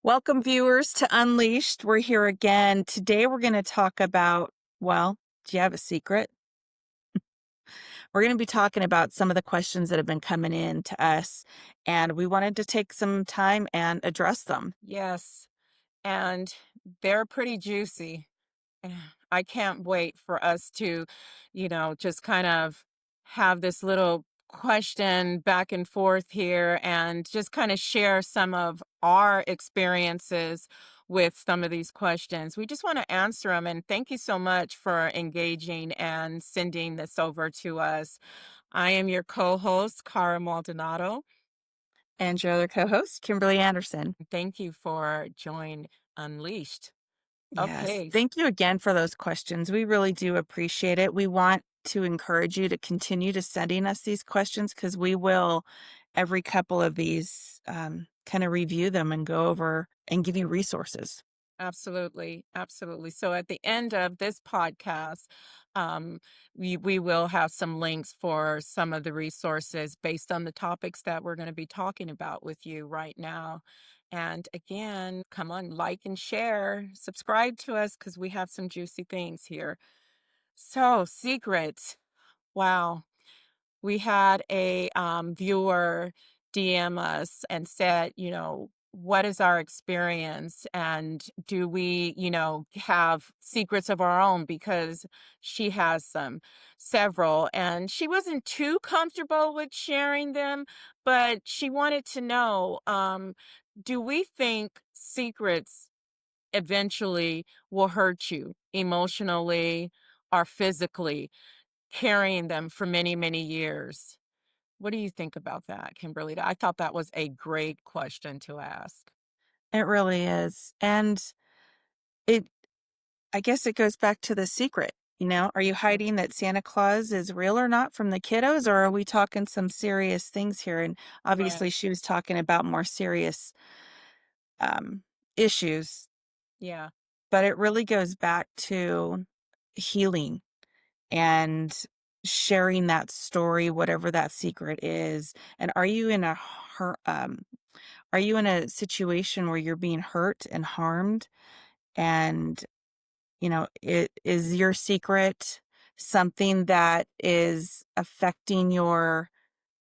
Welcome, viewers, to Unleashed. We're here again. Today, we're going to talk about, well, do you have a secret? We're going to be talking about some of the questions that have been coming in to us, and we wanted to take some time and address them. Yes, and they're pretty juicy. And I can't wait for us to, just kind of have this little question back and forth here and just kind of share some of our experiences with some of these questions. We just want to answer them. And thank you so much for engaging and sending this over to us. I am your co host, Cara Maldonado. And your other co host, Kimberly Anderson. Thank you for joining Unleashed. Yes. Okay. Thank you again for those questions. We really do appreciate it. We want to encourage you to continue to sending us these questions because we will, every couple of these, kind of review them and go over and give you resources. Absolutely, absolutely. So at the end of this podcast, um, we will have some links for some of the resources based on the topics that we're going to be talking about with you right now. And again, come on, like and share, subscribe to us because we have some juicy things here. So, secrets. Wow. We had a viewer DM us and said, what is our experience? And do we, have secrets of our own? Because she has several, and she wasn't too comfortable with sharing them, but she wanted to know, do we think secrets eventually will hurt you emotionally or physically, carrying them for many, many years? What do you think about that, Kimberly? I thought that was a great question to ask. It really is. And it I guess it goes back to the secret. Are you Mm. hiding that Santa Claus is real or not from the kiddos, or are we talking some serious things here? And Right. obviously, she was talking about more serious um, issues, Yeah. but it really goes back to healing and sharing that story, whatever that secret is. And are you in a situation where you're being hurt and harmed? And is your secret something that is affecting your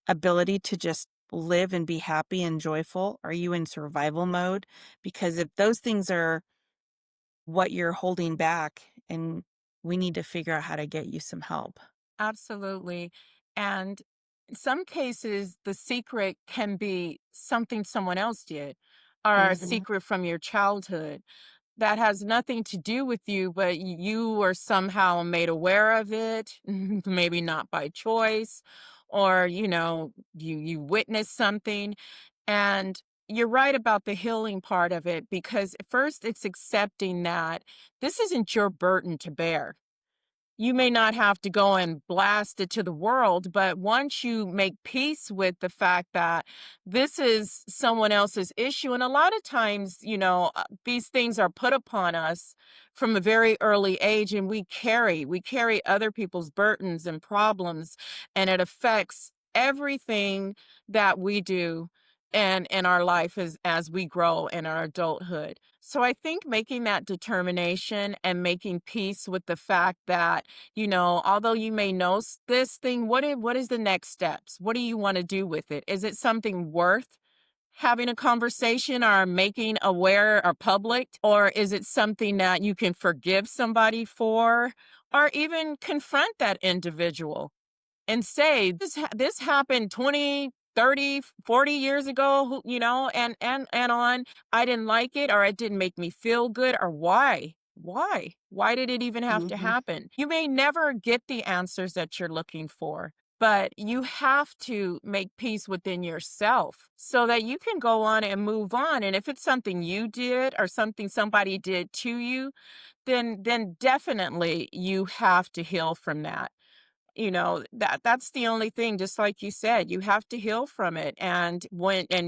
ability to just live and be happy and joyful? Are you in survival mode? Because if those things are what you're holding back, and we need to figure out how to get you some help. Absolutely. And in some cases, the secret can be something someone else did, or a Mhm. secret from your childhood that has nothing to do with you, but you were somehow made aware of it, maybe not by choice, or you witnessed something. And you're right about the healing part of it, because at first it's accepting that this isn't your burden to bear. You may not have to go and blast it to the world, but once you make peace with the fact that this is someone else's issue, and a lot of times, these things are put upon us from a very early age, and we carry other people's burdens and problems, and it affects everything that we do and in our life as we grow in our adulthood. So I think making that determination and making peace with the fact that, although you may know this thing, what is the next steps? What do you want to do with it? Is it something worth having a conversation or making aware or public? Or is it something that you can forgive somebody for, or even confront that individual and say, this happened 20, 30, 40 years ago, and on. I didn't like it, or it didn't make me feel good, or why did it even have to Mhm. happen? You may never get the answers that you're looking for, but you have to make peace within yourself so that you can go on and move on. And if it's something you did or something somebody did to you, then definitely you have to heal from that. That's the only thing, just like you said, you have to heal from it. And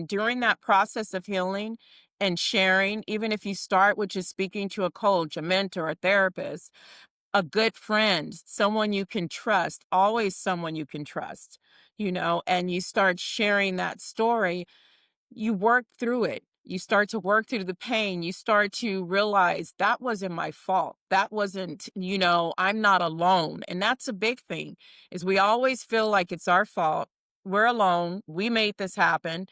during that process of healing and sharing, even if you start with just speaking to a coach, a mentor, a therapist, a good friend, someone you can trust, always someone you can trust, and you start sharing that story, you work through it. You start to work through the pain. You start to realize that wasn't my fault. That wasn't, I'm not alone. And that's a big thing is we always feel like it's our fault. We're alone. We made this happen,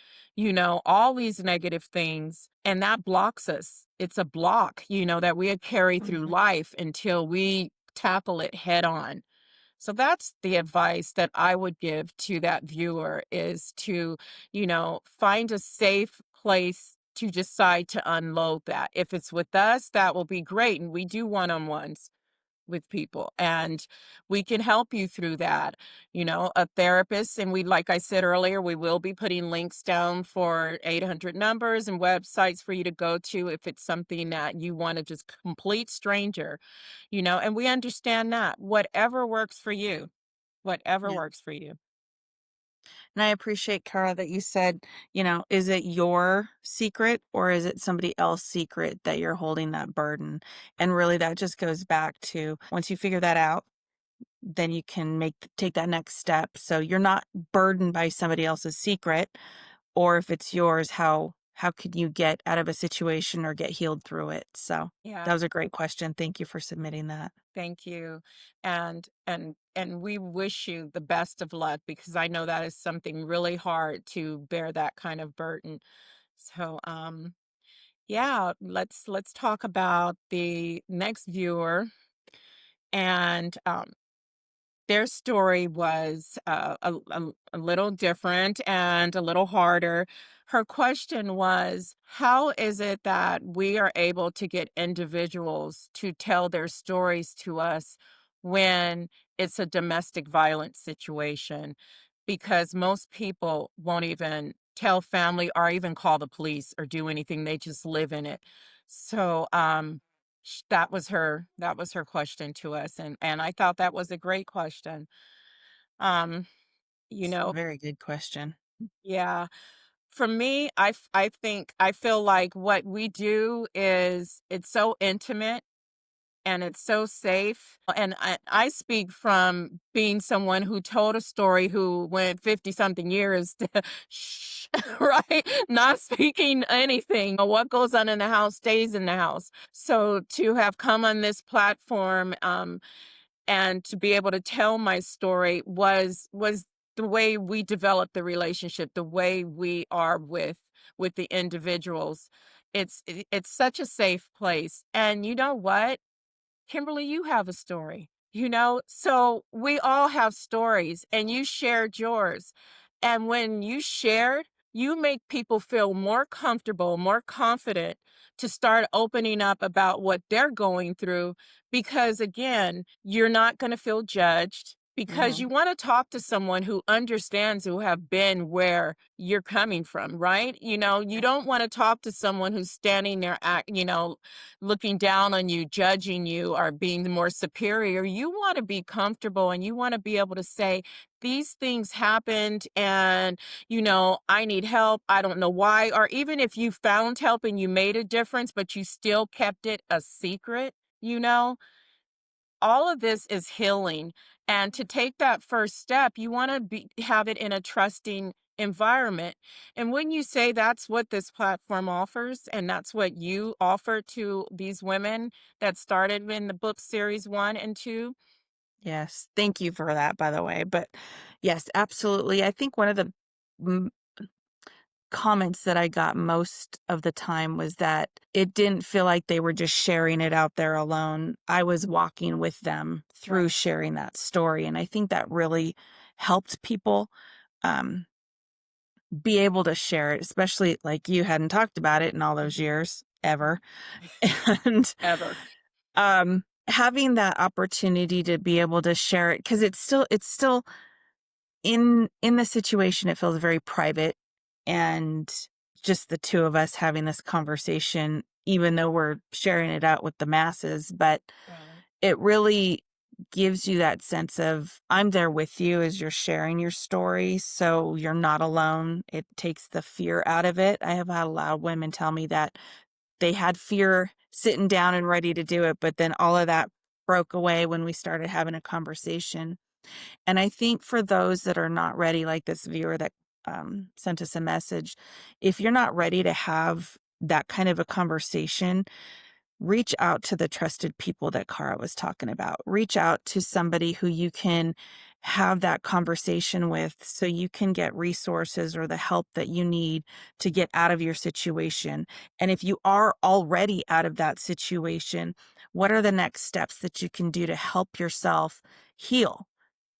all these negative things. And that blocks us. It's a block, that we carry through Mhm. life until we tackle it head on. So that's the advice that I would give to that viewer is to, find a safe place to decide to unload that. If it's with us, that will be great. And we do one-on-ones with people and we can help you through that. A therapist, and like I said earlier, we will be putting links down for 800 numbers and websites for you to go to if it's something that you want to just complete stranger, and we understand that. Whatever works for you, whatever Yeah. works for you. And I appreciate, Cara, that you said, is it your secret or is it somebody else's secret that you're holding that burden? And really, that just goes back to once you figure that out, then you can take that next step. So you're not burdened by somebody else's secret, or if it's yours, how could you get out of a situation or get healed through it? So that Yeah. was a great question. Thank you for submitting that. Thank you. And we wish you the best of luck because I know that is something really hard to bear that kind of burden. So yeah, let's talk about the next viewer. And their story was a little different and a little harder. Her question was, how is it that we are able to get individuals to tell their stories to us when it's a domestic violence situation? Because most people won't even tell family or even call the police or do anything. They just live in it. So, that was her question to us, and I thought that was a great question. Um, you It's a know, very good question. yeah. For me, I think I feel like what we do is it's so intimate and it's so safe. And I speak from being someone who told a story who went 50 something years to shh, right? Not speaking anything. What goes on in the house stays in the house. So to have come on this platform, and to be able to tell my story was the way we develop the relationship, the way we are with the individuals. It's such a safe place. And you know what? Kimberly, you have a story, So we all have stories and you shared yours. And when you shared, you make people feel more comfortable, more confident to start opening up about what they're going through because, again, you're not going to feel judged because Mhm. you want to talk to someone who understands, who have been where you're coming from, right? You Yeah. don't want to talk to someone who's standing there, looking down on you, judging you, or being more superior. You want to be comfortable and you want to be able to say, these things happened and, I need help. I don't know why. Or even if you found help and you made a difference, but you still kept it a secret, you know, all of this is healing. And to take that first step, you want to have it in a trusting environment. And when you say that's what this platform offers, and that's what you offer to these women that started in the book series 1 and 2. Yes. Thank you for that, by the way. But yes, absolutely. I think one of the mm, comments that I got most of the time was that it didn't feel like they were just sharing it out there alone. I was walking with them through Right. sharing that story. And I think that really helped people um, be able to share it, especially like you hadn't talked about it in all those Mhm. years ever. And Ever. having that opportunity to be able to share it because it's still in the situation, it feels very private and just the 2 of us having this conversation, even though we're sharing it out with the masses, but Right. it really gives you that sense of, "I'm there with you as you're sharing your story, so you're not alone." It takes the fear out of it. I have had a lot of women tell me that they had fear sitting down and ready to do it, but then all of that broke away when we started having a conversation. And I think for those that are not ready, like this viewer that sent us a message, if you're not ready to have that kind of a conversation, reach out to the trusted people that Cara was talking about. Reach out to somebody who you can have that conversation with so you can get resources or the help that you need to get out of your situation. And if you are already out of that situation, what are the next steps that you can do to help yourself heal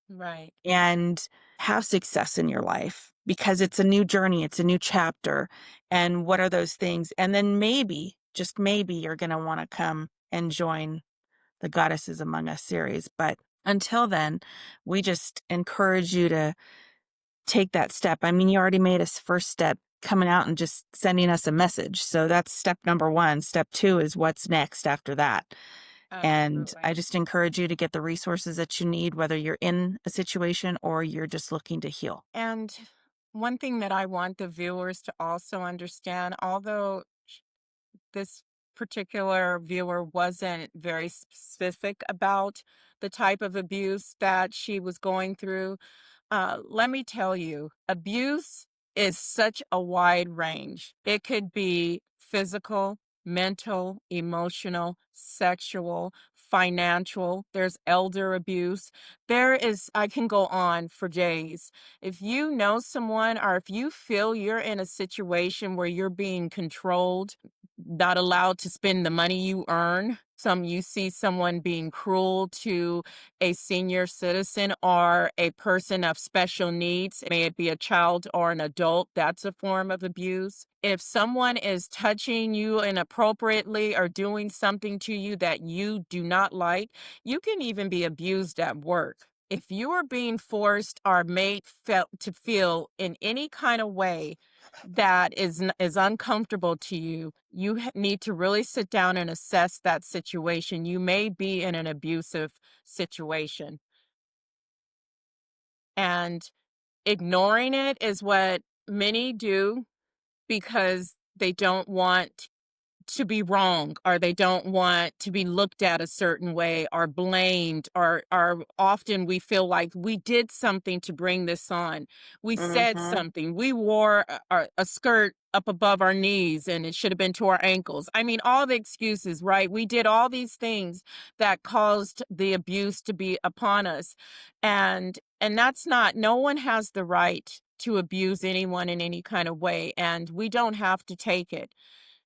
Right. and have success in your life? Because it's a new journey, it's a new chapter. And what are those things? And then maybe, just maybe, you're going to want to come and join the Goddesses Among Us series. But until then, we just encourage you to take that step. I mean, you already made a first step coming out and just sending us a message. So that's step number one. Step two is what's next after that. And I Absolutely. just encourage you to get the resources that you need, whether you're in a situation or you're just looking to heal. And one thing that I want the viewers to also understand, although this particular viewer wasn't very specific about the type of abuse that she was going through, let me tell you, abuse is such a wide range. It could be physical, mental, emotional, sexual, financial. There's elder abuse. I can go on for days. If you know someone or if you feel you're in a situation where you're being controlled, not allowed to spend the money you earn, you see someone being cruel to a senior citizen or a person of special needs, may it be a child or an adult, that's a form of abuse. If someone is touching you inappropriately or doing something to you that you do not like, you can even be abused at work. If you are being forced or made felt to feel in any kind of way that is uncomfortable to you, you need to really sit down and assess that situation. You may be in an abusive situation, and ignoring it is what many do because they don't want to be wrong, or they don't want to be looked at a certain way or blamed, or often we feel like we did something to bring this on. We said Mm-hmm. something. We wore a skirt up above our knees and it should have been to our ankles. I mean, all the excuses, right? We did all these things that caused the abuse to be upon us. And that's not, no one has the right to abuse anyone in any kind of way, and we don't have to take it.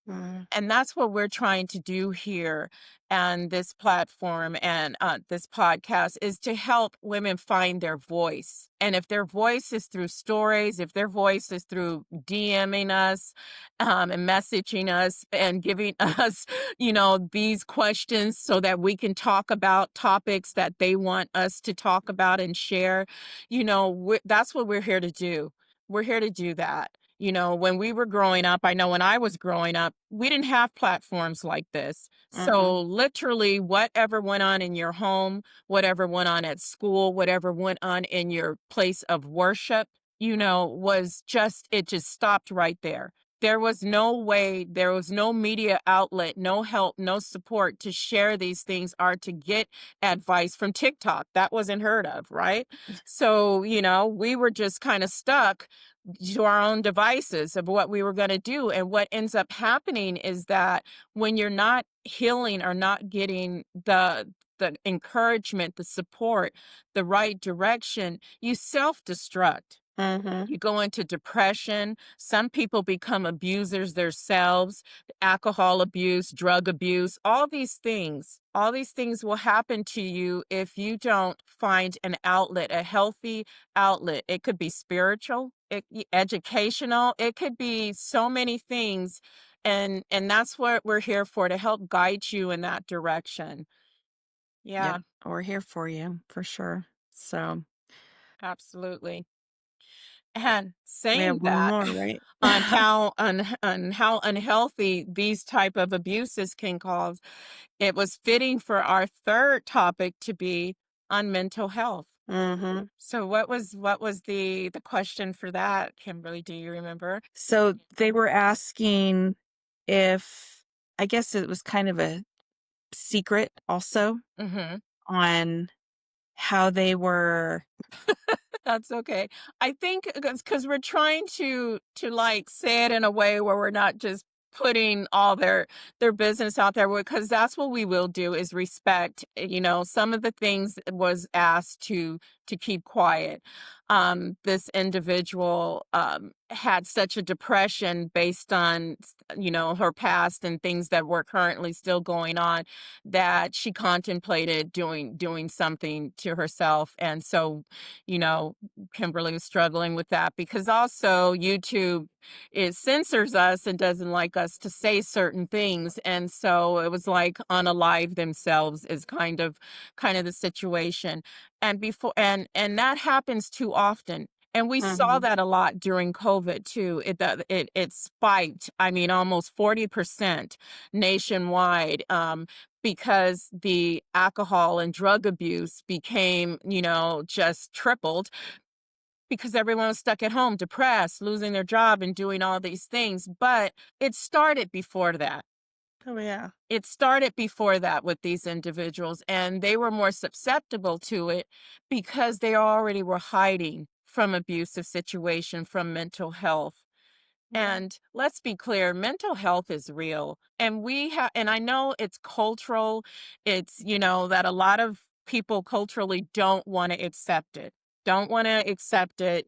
Mm-hmm. And that's what we're trying to do here and this platform and this podcast is to help women find their voice. And if their voice is through stories, if their voice is through DMing us and messaging us and giving us, these questions so that we can talk about topics that they want us to talk about and share, that's what we're here to do. We're here to do that. When we were growing up, I know when I was growing up, we didn't have platforms like this. Mm-hmm. So, literally, whatever went on in your home, whatever went on at school, whatever went on in your place of worship, it just stopped right there. There was no way, there was no media outlet, no help, no support to share these things or to get advice from TikTok. That wasn't heard of, right? So, we were just kind of stuck to our own devices of what we were going to do. And what ends up happening is that when you're not healing or not getting the encouragement, the support, the right direction, you self-destruct. Mm-hmm. You go into depression. Some people become abusers themselves, alcohol abuse, drug abuse, all these things. All these things will happen to you if you don't find an outlet, a healthy outlet. It could be spiritual, educational, it could be so many things. And that's what we're here for, to help guide you in that direction. Yep. Yeah, We're here for you for sure. So absolutely. And we have saying one that, more, right? on how unhealthy these type of abuses can cause, it was fitting for our third topic to be on mental health. Mm-hmm. So what was the question for that, Kimberly? Do you remember? So they were asking if, I guess it was kind of a secret also Mhm. on how they were. That's okay. I think because we're trying to, like, say it in a way where we're not just putting all their business out there, because that's what we will do is respect, some of the things was asked to keep quiet. This individual, had such a depression based on, her past and things that were currently still going on, that she contemplated doing something to herself. And so, you know, Kimberly was struggling with that because also YouTube, it censors us and doesn't like us to say certain things. And so it was like on a live themselves is kind of the situation. And before and that happens too often. And we saw Mhm. that a lot during COVID too. It spiked, I mean, almost 40% nationwide. Because the alcohol and drug abuse became, just tripled because everyone was stuck at home, depressed, losing their job, and doing all these things. But it started before that. Oh, yeah. It started before that with these individuals, and they were more susceptible to it because they already were hiding from abusive situation, from mental health. Yeah. And let's be clear, mental health is real. And and I know it's cultural. It's, that a lot of people culturally don't want to accept it. Don't want to accept it.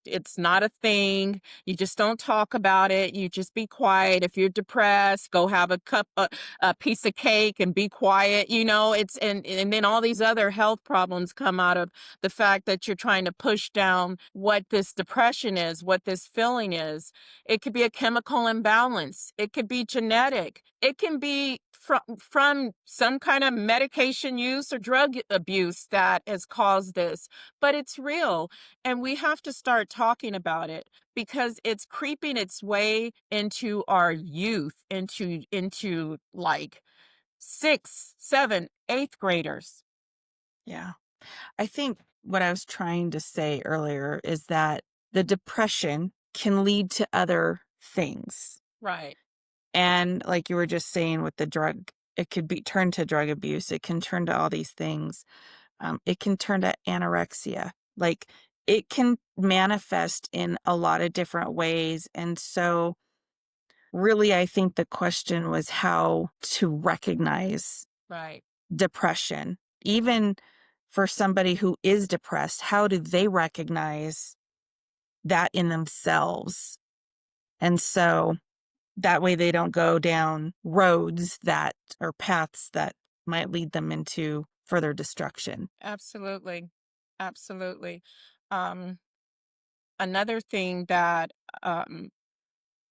It's not a thing. You just don't talk about it. You just be quiet. If you're depressed, go have a piece of cake and be quiet. And then all these other health problems come out of the fact that you're trying to push down what this depression is, what this feeling is. It could be a chemical imbalance. It could be genetic. It can be from some kind of medication use or drug abuse that has caused this. But it's real. And we have to start talking about it because it's creeping its way into our youth, into like sixth, seventh, eighth graders. Yeah. I think what I was trying to say earlier is that the depression can lead to other things. Right. And like you were just saying with the drug, it could be turned to drug abuse. It can turn to all these things. It can turn to anorexia. Like it can manifest in a lot of different ways. And so, really, I think the question was how to recognize Right. depression. Even for somebody who is depressed, how do they recognize that in themselves? And so that way they don't go down roads that or paths that might lead them into further destruction. Absolutely. Absolutely. Um, Another thing that um,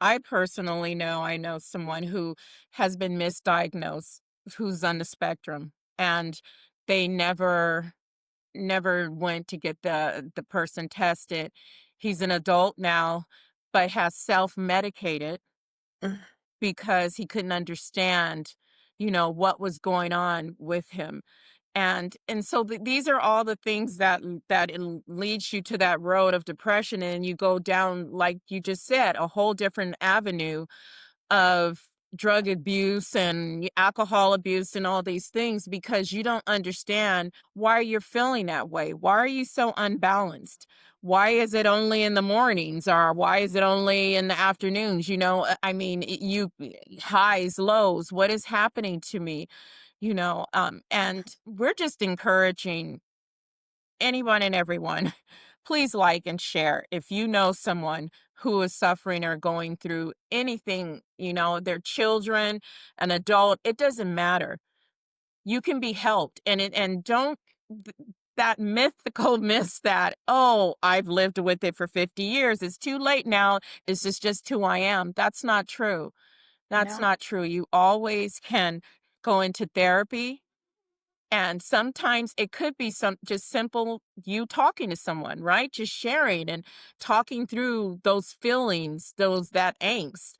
I know someone who has been misdiagnosed, who's on the spectrum, and they never went to get the person tested. He's an adult now, but has self-medicated Mm. because he couldn't understand, what was going on with him. And so these are all the things that leads you to that road of depression, and you go down, like you just said, a whole different avenue of drug abuse and alcohol abuse and all these things because you don't understand why you're feeling that way. Why are you so unbalanced? Why is it only in the mornings or why is it only in the afternoons? I mean, highs, lows, what is happening to me? And we're just encouraging anyone and everyone. Please like and share if you know someone who is suffering or going through anything, their children, an adult, it doesn't matter. You can be helped. And don't th- that mythical myth that, oh, I've lived with it for 50 years. It's too late now. This is just who I am. That's not true. That's No. not true. You always can go into therapy, and sometimes it could be some just simple you talking to someone, right? Just sharing and talking through those feelings, that angst.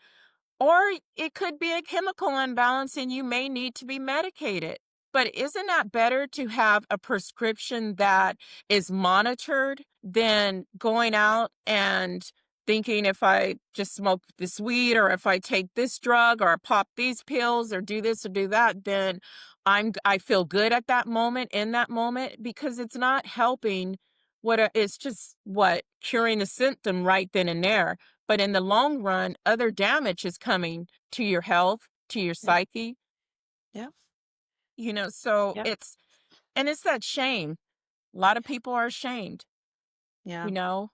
Or it could be a chemical imbalance and you may need to be medicated. But isn't that better to have a prescription that is monitored than going out and thinking if I just smoke this weed or if I take this drug or pop these pills or do this or do that, then I feel good at that moment, in that moment, because it's not helping. It's just what curing the symptom right then and there. But in the long run, other damage is coming to your health, to your Yep. psyche, Yep. so Yep. it's that shame. A lot of people are ashamed, Yeah. you know?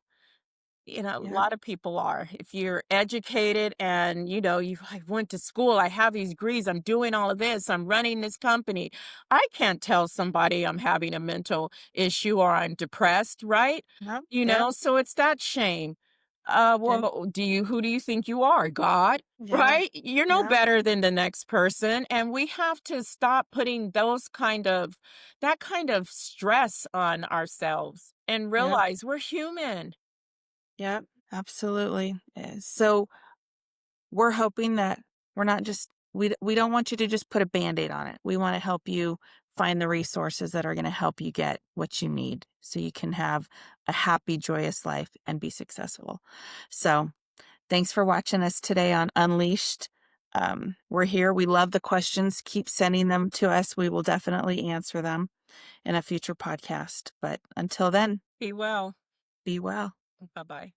A Yep. lot of people are. If you're educated and, I went to school, I have these degrees, I'm doing all of this, I'm running this company. I can't tell somebody I'm having a mental issue or I'm depressed, right? Yep. Yep. So it's that shame. And Well, who do you think you are? God? yeah. Right? You're no Yeah. better than the next person. And we have to stop putting that kind of stress on ourselves and Yep. realize we're human. Yep. Absolutely. So we're hoping that we're not just we don't want you to just put a band-aid on it. We want to help you find the resources that are going to help you get what you need so you can have a happy, joyous life and be successful. So thanks for watching us today on Unleashed. We're here. We love the questions. Keep sending them to us. We will definitely answer them in a future podcast. But until then, Be well. be well. Bye bye.